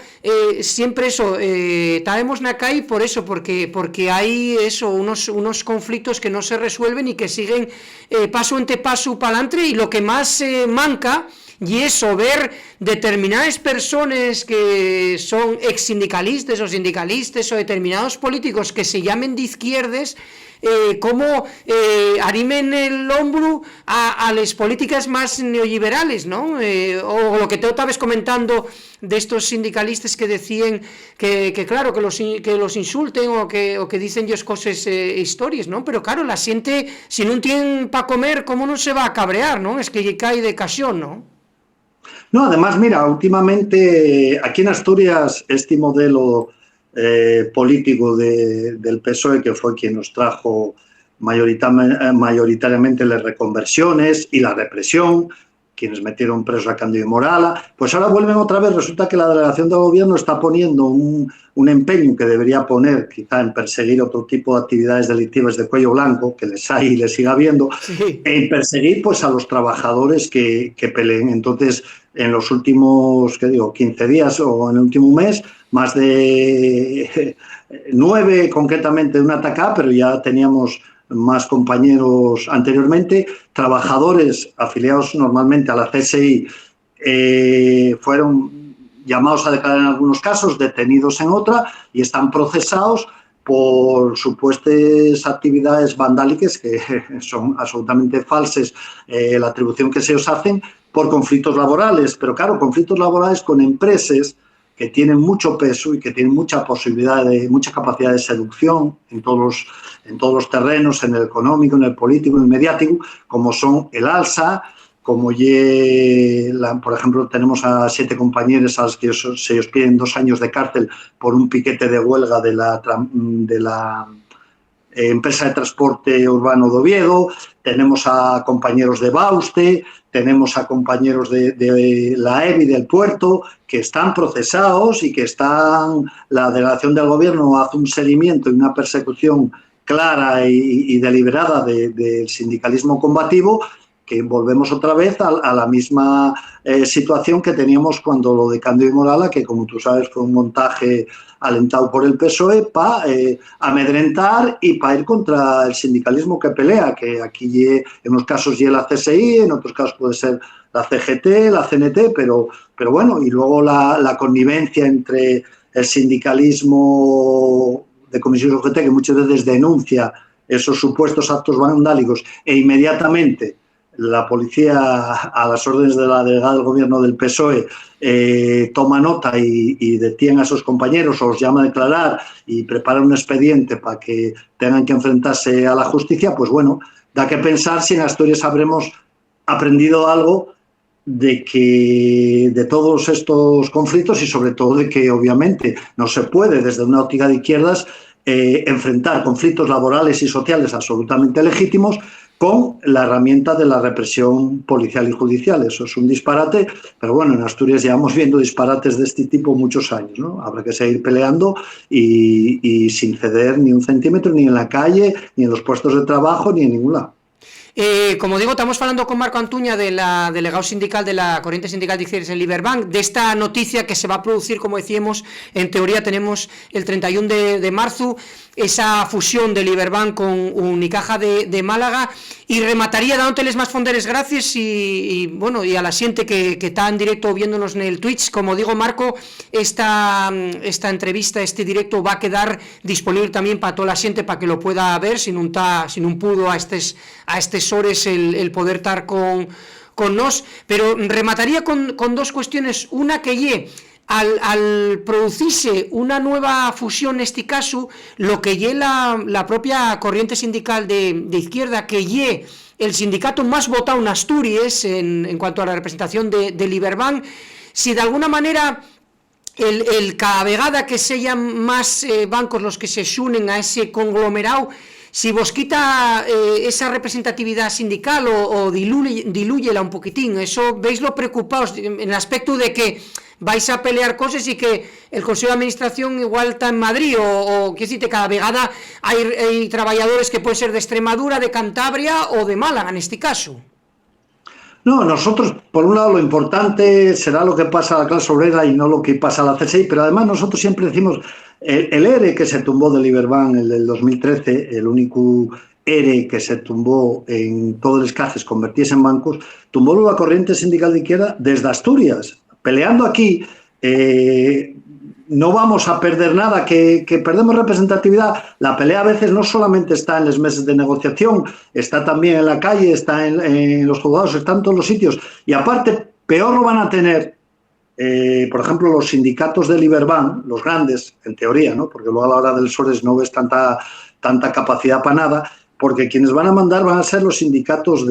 siempre eso, estábamos nacai por eso, porque hay eso, unos conflictos que no se resuelven y que siguen paso para adelante, y lo que más manca y eso, ver determinadas personas que son ex sindicalistas o sindicalistas o determinados políticos que se llamen de izquierdas, cómo arrimen el hombro a las políticas más neoliberales, ¿no? O lo que tú estabas comentando de estos sindicalistas que decían que claro, que los insulten o que dicen ellos cosas, historias, ¿no? Pero claro, la gente, si no tienen para comer, ¿cómo no se va a cabrear, no? Es que cae de ocasión, ¿no? No, además, mira, últimamente aquí en Asturias este modelo político del PSOE, que fue quien nos trajo mayoritariamente las reconversiones y la represión, quienes metieron preso a Cándido Morala, pues ahora vuelven otra vez. Resulta que la delegación del gobierno está poniendo un empeño que debería poner quizá en perseguir otro tipo de actividades delictivas de cuello blanco, que les hay y les siga habiendo, sí, en perseguir pues a los trabajadores que peleen. Entonces, en los últimos, 15 días o en el último mes, más de 9 concretamente de un atacá, pero ya teníamos más compañeros anteriormente, trabajadores afiliados normalmente a la CSI, fueron llamados a declarar en algunos casos, detenidos en otra, y están procesados por supuestas actividades vandálicas que son absolutamente falsas, la atribución que se os hacen por conflictos laborales, pero claro, conflictos laborales con empresas que tienen mucho peso y que tienen mucha posibilidad, mucha capacidad de seducción en todos los terrenos, en el económico, en el político, en el mediático, como son el Alsa, como por ejemplo, tenemos a 7 compañeros a los que se les piden 2 años de cárcel por un piquete de huelga de la empresa de transporte urbano de Oviedo, tenemos a compañeros de Bauste, tenemos a compañeros de la EBI del puerto que están procesados y que la delegación del gobierno hace un seguimiento y una persecución clara y deliberada del sindicalismo combativo, que volvemos otra vez a la misma situación que teníamos cuando lo de Cándido y Morala, que como tú sabes fue un montaje alentado por el PSOE para amedrentar y para ir contra el sindicalismo que pelea, que aquí en unos casos ya la CSI, en otros casos puede ser la CGT, la CNT, pero bueno, y luego la connivencia entre el sindicalismo de comisiones UGT, que muchas veces denuncia esos supuestos actos vandálicos e inmediatamente la policía, a las órdenes de la delegada del gobierno del PSOE, toma nota y detiene a esos compañeros o los llama a declarar y prepara un expediente para que tengan que enfrentarse a la justicia, pues bueno, da que pensar si en Asturias habremos aprendido algo de todos estos conflictos y sobre todo de que obviamente no se puede desde una óptica de izquierdas enfrentar conflictos laborales y sociales absolutamente legítimos con la herramienta de la represión policial y judicial. Eso es un disparate, pero bueno, en Asturias llevamos viendo disparates de este tipo muchos años, ¿no? Habrá que seguir peleando y sin ceder ni un centímetro, ni en la calle, ni en los puestos de trabajo, ni en ningún lado. Como digo, estamos hablando con Marco Antuña, de la delegado sindical de la Corriente Sindical de Izquierdas en Liberbank, de esta noticia que se va a producir, como decíamos, en teoría tenemos el 31 de marzo, esa fusión de Liberbank con Unicaja de Málaga, y remataría dándoteles más fonderes gracias y bueno, y a la gente que está en directo viéndonos en el Twitch. Como digo, Marco, esta entrevista, este directo va a quedar disponible también para toda la gente, para que lo pueda ver sin un pudo a estes hores el poder estar con nos, pero remataría con 2 cuestiones. Una que al producirse una nueva fusión, en este caso, lo que la propia corriente sindical de izquierda, que el sindicato más votado en Asturias en cuanto a la representación de Liberbank, si de alguna manera cada vegada que sean más bancos los que se unen a ese conglomerado, si vos quita esa representatividad sindical o dilúyela un poquitín, eso veislo preocupados en el aspecto de que vais a pelear cosas y que el Consejo de Administración igual está en Madrid o quiero decirte, cada vegada hay trabajadores que pueden ser de Extremadura, de Cantabria o de Málaga en este caso. No, nosotros, por un lado, lo importante será lo que pasa a la clase obrera y no lo que pasa a la CSI, pero además nosotros siempre decimos, el ERE que se tumbó de Liberbank, el del 2013, el único ERE que se tumbó en todo el escajes, convertirse en bancos, tumbó la corriente sindical de izquierda desde Asturias, peleando aquí. No vamos a perder nada, que perdemos representatividad. La pelea a veces no solamente está en los meses de negociación, está también en la calle, está en los juzgados, está en todos los sitios. Y aparte, peor lo van a tener, por ejemplo, los sindicatos de Liberbank, los grandes, en teoría, ¿no? Porque luego a la hora del SORES no ves tanta capacidad para nada, porque quienes van a mandar van a ser los sindicatos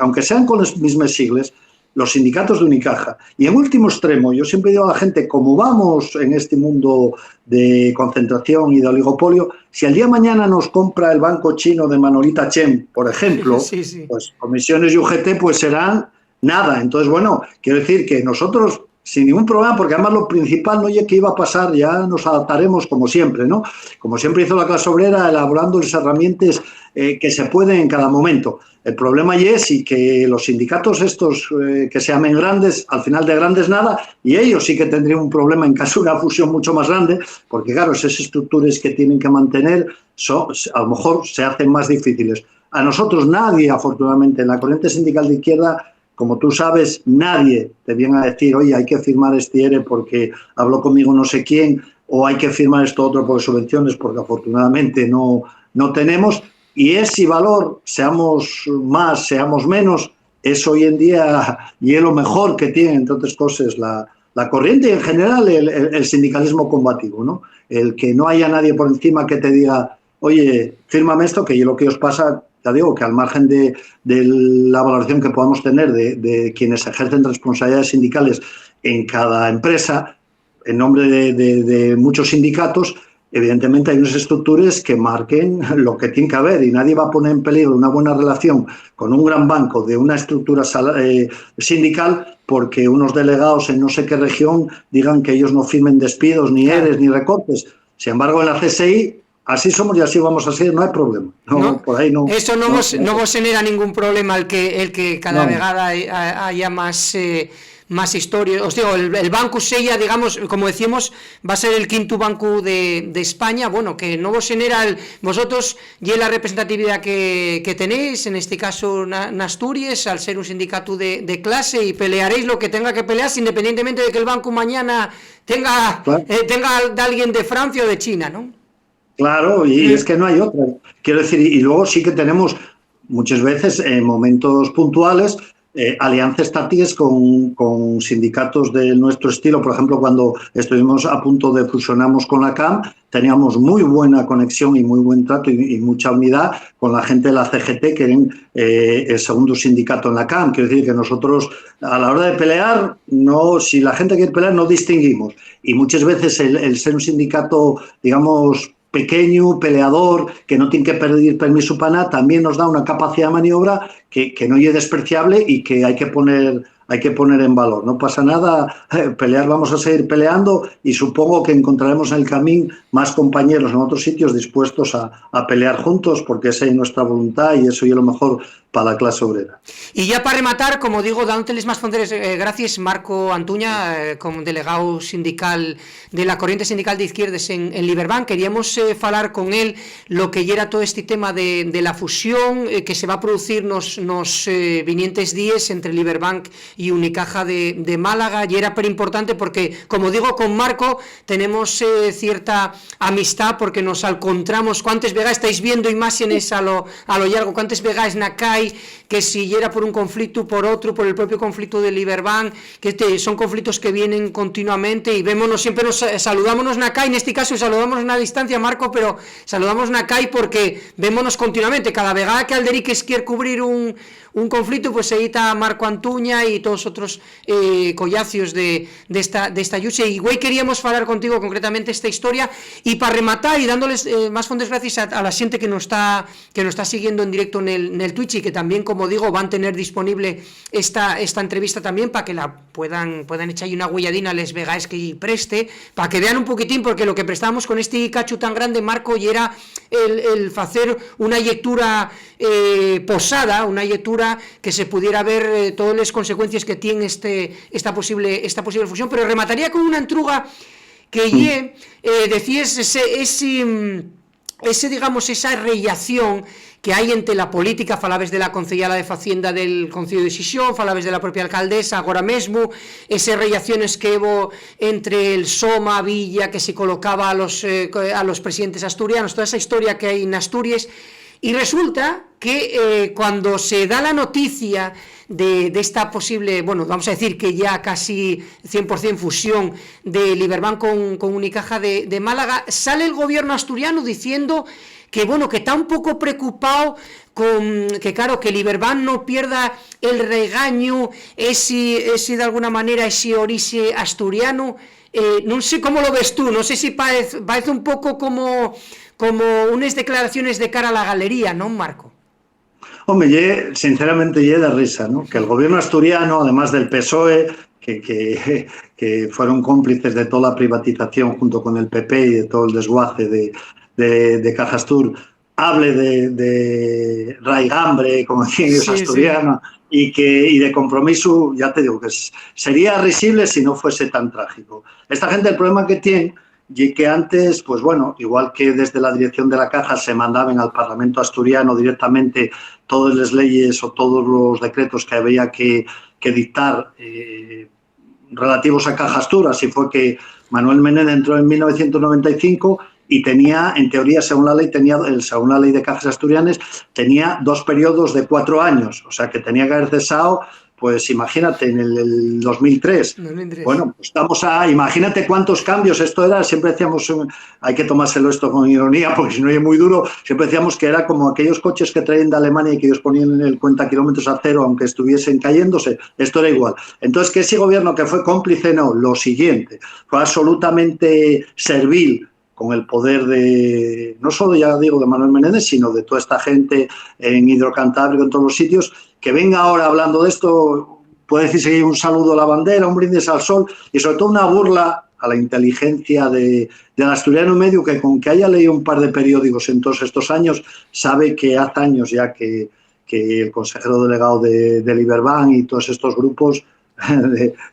aunque sean con las mismas siglas, los sindicatos de Unicaja. Y en último extremo, yo siempre digo a la gente, como vamos en este mundo de concentración y de oligopolio, si al día de mañana nos compra el banco chino de Manolita Chen, por ejemplo, sí. Pues comisiones y UGT pues serán nada. Entonces, bueno, quiero decir que nosotros, sin ningún problema, porque además lo principal no es que iba a pasar, ya nos adaptaremos como siempre, ¿no? Como siempre hizo la clase obrera, elaborando las herramientas que se pueden en cada momento. El problema es y que los sindicatos estos que se llamen grandes, al final de grandes nada, y ellos sí que tendrían un problema en caso de una fusión mucho más grande, porque claro, esas estructuras que tienen que mantener a lo mejor se hacen más difíciles. A nosotros nadie, afortunadamente, en la corriente sindical de izquierda, como tú sabes, nadie te viene a decir, oye, hay que firmar este ERE porque habló conmigo no sé quién, o hay que firmar esto otro por subvenciones, porque afortunadamente no tenemos. Y ese valor, seamos más, seamos menos, es hoy en día y es lo mejor que tiene, entre otras cosas, la la corriente y en general el sindicalismo combativo, ¿no? El que no haya nadie por encima que te diga, oye, fírmame esto, que lo que os pasa, ya digo, que al margen de la valoración que podamos tener de quienes ejercen responsabilidades sindicales en cada empresa, en nombre de muchos sindicatos, evidentemente hay unas estructuras que marquen lo que tiene que haber y nadie va a poner en peligro una buena relación con un gran banco de una estructura sindical porque unos delegados en no sé qué región digan que ellos no firmen despidos, ni ERES, ni recortes. Sin embargo, en la CSI, así somos y así vamos a ser, no hay problema. No, por ahí no. Eso no vos genera ningún problema el que cada vegada haya más historia. Os digo, el Banco Sella, digamos, como decíamos, va a ser el quinto banco de España, bueno, que no vos genera vosotros y la representatividad que tenéis, en este caso en Asturias, al ser un sindicato de clase, y pelearéis lo que tenga que pelear, independientemente de que el banco mañana tenga de alguien de Francia o de China, ¿no? Claro, y es que no hay otra. Quiero decir, y luego sí que tenemos muchas veces en momentos puntuales alianzas tácticas con sindicatos de nuestro estilo. Por ejemplo, cuando estuvimos a punto de fusionarnos con la CAM, teníamos muy buena conexión y muy buen trato y mucha unidad con la gente de la CGT, que eran el segundo sindicato en la CAM. Quiero decir que nosotros, a la hora de pelear, si la gente quiere pelear, no distinguimos. Y muchas veces el ser un sindicato, digamos, pequeño, peleador, que no tiene que pedir permiso para nada, también nos da una capacidad de maniobra que no es despreciable y que hay que poner en valor. No pasa nada, pelear vamos a seguir peleando y supongo que encontraremos en el camino más compañeros en otros sitios dispuestos a pelear juntos, porque esa es nuestra voluntad y eso es lo mejor para la clase obrera. Y ya para rematar, como digo, dándoles más fonderes, gracias Marco Antuña, como delegado sindical de la corriente sindical de izquierdas en Liberbank, queríamos falar con él lo que era todo este tema de la fusión que se va a producir nos vinientes días entre Liberbank y Unicaja de Málaga, y era pero importante porque, como digo, con Marco tenemos cierta amistad porque nos encontramos cuántas vegas estáis viendo imágenes a lo largo, cuántas vegas na CAI, que si era por un conflicto, por otro, por el propio conflicto de Liberbank, que son conflictos que vienen continuamente y vémonos, siempre nos saludámonos na CAI, en este caso saludamos a una distancia, Marco, pero saludamos na CAI porque vémonos continuamente, cada vegada que Alderiques quiere cubrir un conflicto, pues ahí está Marco Antuña y todos otros collacios de esta lucha. Y güey, queríamos hablar contigo concretamente esta historia, y para rematar y dándoles más fondos gracias a la gente que nos está siguiendo en directo en el Twitch, y que también, como digo, van a tener disponible esta entrevista también para que la puedan echar ahí una huelladina, les vegáis que preste, para que vean un poquitín, porque lo que prestábamos con este cacho tan grande, Marco, y era el hacer una lectura posada, una lectura que se pudiera ver todas las consecuencias que tiene esta posible fusión, pero remataría con una entruga que decías digamos, esa rellación que hai entre la política, falabes de la concellala de Facienda del Concello de Xixón, falabes de la propia alcaldesa agora mesmo, esas rellaciones que hubo entre el Soma, Villa, que se colocaba a los presidentes asturianos, toda esa historia que hai en Asturias. Y resulta que cuando se da la noticia de esta posible, bueno, vamos a decir que ya casi 100% fusión de Liberbank con Unicaja de Málaga, sale el gobierno asturiano diciendo que, bueno, que está un poco preocupado con que, claro, que Liberbank no pierda el regaño, ese de alguna manera, ese orixe asturiano. No sé cómo lo ves tú, no sé si parece un poco como unas declaraciones de cara a la galería, ¿no, Marco? Hombre, sinceramente, de risa, ¿no? Que el gobierno asturiano, además del PSOE, que fueron cómplices de toda la privatización junto con el PP y de todo el desguace de Cajastur, hable de raigambre, como decían ellos, asturiano, sí. y de compromiso, ya te digo, que sería risible si no fuese tan trágico. Esta gente, el problema que tiene, y que antes, pues bueno, igual que desde la dirección de la Caja se mandaban al Parlamento asturiano directamente todas las leyes o todos los decretos que había que dictar relativos a Cajastur, así fue que Manuel Menéndez entró en 1995 y tenía, en teoría, según la ley de Cajas Asturianas, tenía 2 periodos de 4 años, o sea que tenía que haber cesado pues imagínate, en el 2003. 2003. Bueno, pues imagínate cuántos cambios esto era, siempre decíamos, hay que tomárselo esto con ironía, porque si no es muy duro, siempre decíamos que era como aquellos coches que traían de Alemania y que ellos ponían en el cuenta kilómetros a cero, aunque estuviesen cayéndose, esto era igual. Entonces, que ese gobierno que fue cómplice, no, lo siguiente, fue absolutamente servil con el poder de, no solo ya digo de Manuel Menéndez, sino de toda esta gente en Hidrocantábrico, en todos los sitios, que venga ahora hablando de esto, puede decirse que hay un saludo a la bandera, un brindis al sol y sobre todo una burla a la inteligencia del asturiano medio, que con que haya leído un par de periódicos en todos estos años, sabe que hace años ya que el consejero delegado de Iberbank y todos estos grupos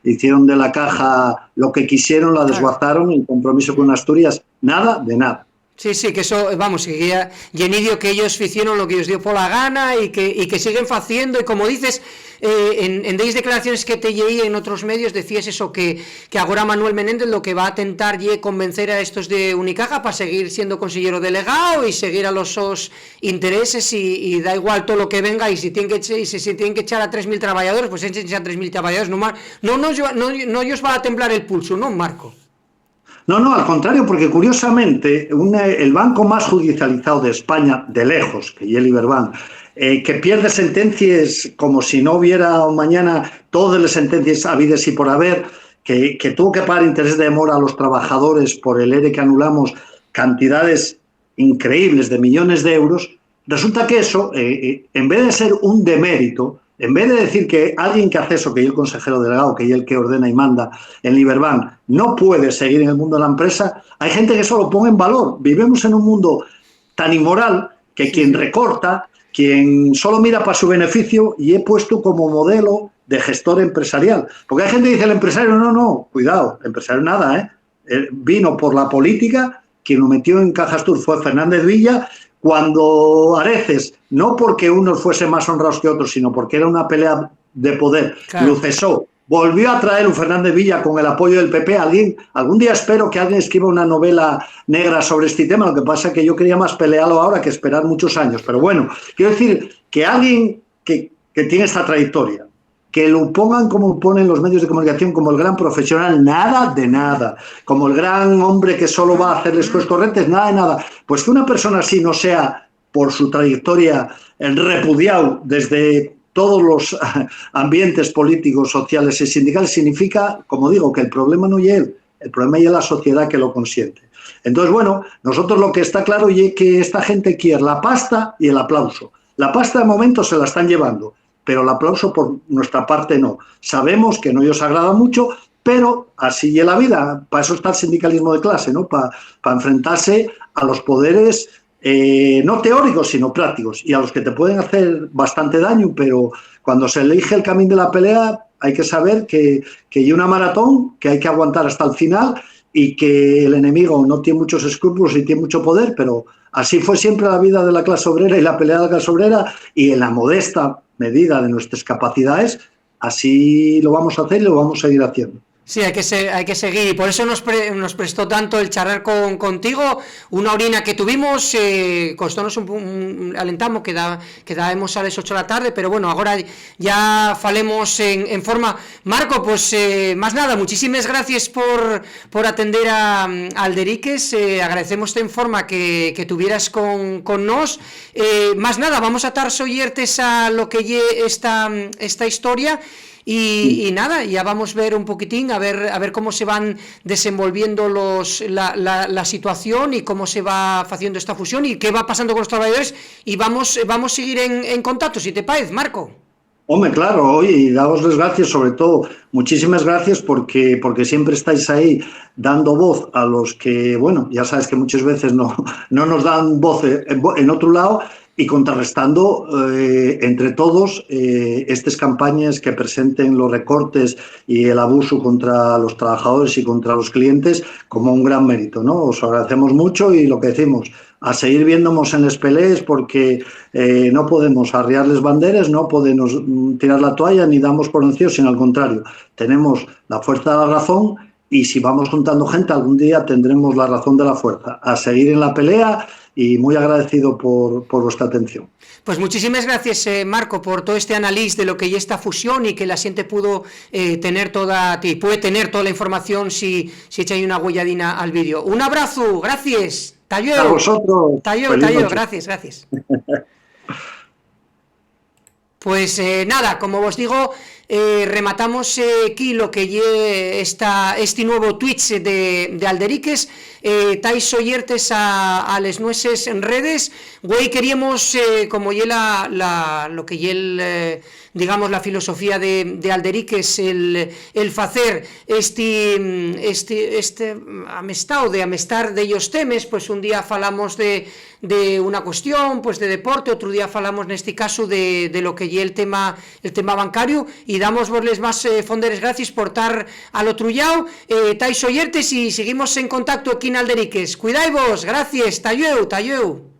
hicieron de la caja lo que quisieron, la desguazaron en compromiso con Asturias, nada de nada. Sí, sí, que eso, vamos, que Genidio, que ellos hicieron lo que ellos dio por la gana y que siguen haciendo, y como dices, en deis declaraciones que te leí en otros medios, decías eso, que ahora Manuel Menéndez lo que va a tentar es convencer a estos de Unicaja para seguir siendo consejero delegado y seguir a los sus intereses y da igual todo lo que venga, y si tienen que echar a 3.000 trabajadores, pues echen a 3.000 trabajadores, no ellos va a temblar el pulso, ¿no, Marco? No, al contrario, porque curiosamente el banco más judicializado de España, de lejos, que es el Iberbank, que pierde sentencias como si no hubiera mañana todas las sentencias habidas y por haber, que tuvo que pagar interés de demora a los trabajadores por el ERE que anulamos, cantidades increíbles de millones de euros, resulta que eso, en vez de ser un demérito, en vez de decir que alguien que hace eso, que es el consejero delegado, que es el que ordena y manda en Iberbank, no puede seguir en el mundo de la empresa, hay gente que eso lo pone en valor. Vivimos en un mundo tan inmoral que quien recorta, quien solo mira para su beneficio, y he puesto como modelo de gestor empresarial. Porque hay gente que dice, el empresario, no, cuidado, el empresario nada, vino por la política, quien lo metió en Cajastur fue Fernández Villa. Cuando Areces, no porque unos fuesen más honrados que otros, sino porque era una pelea de poder, claro, lo cesó, volvió a traer un Fernández Villa con el apoyo del PP. Algún día espero que alguien escriba una novela negra sobre este tema, lo que pasa es que yo quería más pelearlo ahora que esperar muchos años. Pero bueno, quiero decir que alguien que tiene esta trayectoria, que lo pongan como ponen los medios de comunicación, como el gran profesional, nada de nada, como el gran hombre que solo va a hacer las cosas correctas, nada de nada. Pues que una persona así no sea, por su trayectoria, repudiado desde todos los ambientes políticos, sociales y sindicales, significa, como digo, que el problema no es él, el problema es la sociedad que lo consiente. Entonces, bueno, nosotros lo que está claro es que esta gente quiere la pasta y el aplauso. La pasta de momento se la están llevando, pero el aplauso por nuestra parte no. Sabemos que no os agrada mucho, pero así es la vida. Para eso está el sindicalismo de clase, ¿no? Para enfrentarse a los poderes no teóricos, sino prácticos, y a los que te pueden hacer bastante daño, pero cuando se elige el camino de la pelea hay que saber que hay una maratón, que hay que aguantar hasta el final y que el enemigo no tiene muchos escrúpulos y tiene mucho poder, pero así fue siempre la vida de la clase obrera y la pelea de la clase obrera, y en la modesta medida de nuestras capacidades, así lo vamos a hacer y lo vamos a seguir haciendo. Sí, hay que seguir, y por eso nos prestó tanto el charlar contigo, una orina que tuvimos, costónos alentamos, quedábamos a las 8 de la tarde, pero bueno, ahora ya falemos en forma. Marco, pues más nada, muchísimas gracias por atender a Alderiques, agradecemos en forma que tuvieras con nos, más nada, vamos a estar soyertes a lo que esta historia. Y nada, ya vamos a ver un poquitín, a ver cómo se van desenvolviendo la situación y cómo se va haciendo esta fusión y qué va pasando con los trabajadores, y vamos a seguir en contacto, si te parece, Marco. Hombre, claro, oye, y daos las gracias, sobre todo, muchísimas gracias porque siempre estáis ahí dando voz a los que, bueno, ya sabes que muchas veces no nos dan voz en otro lado, y contrarrestando entre todos estas campañas que presenten los recortes y el abuso contra los trabajadores y contra los clientes como un gran mérito, ¿no? Os agradecemos mucho, y lo que decimos, a seguir viéndonos en las peleas, porque no podemos arriarles banderas, no podemos tirar la toalla ni damos por vencidos, sino al contrario, tenemos la fuerza de la razón y si vamos juntando gente, algún día tendremos la razón de la fuerza. A seguir en la pelea y muy agradecido por vuestra atención. Pues muchísimas gracias, Marco, por todo este análisis de lo que es esta fusión y que la gente pudo tener puede tener toda la información si echáis una huelladina al vídeo. Un abrazo, gracias. A vosotros. Tallo, gracias. Pues nada, como os digo, rematamos aquí lo que lle este nuevo Twitch de Alderiques. Tais oyertes a les nueces en redes. Güey, queríamos, como ye lo que ye digamos la filosofía de Alderiques, el facer este amestado de amestar de ellos temes, pues un día falamos de una cuestión, pues de deporte, otro día falamos neste caso de lo que ye el tema bancario, y damos vosles más fonderes gracias por estar al otro lado. Tais oyertes y seguimos en contacto aquí en Alderiques. Cuidaivos, gracias, talleu.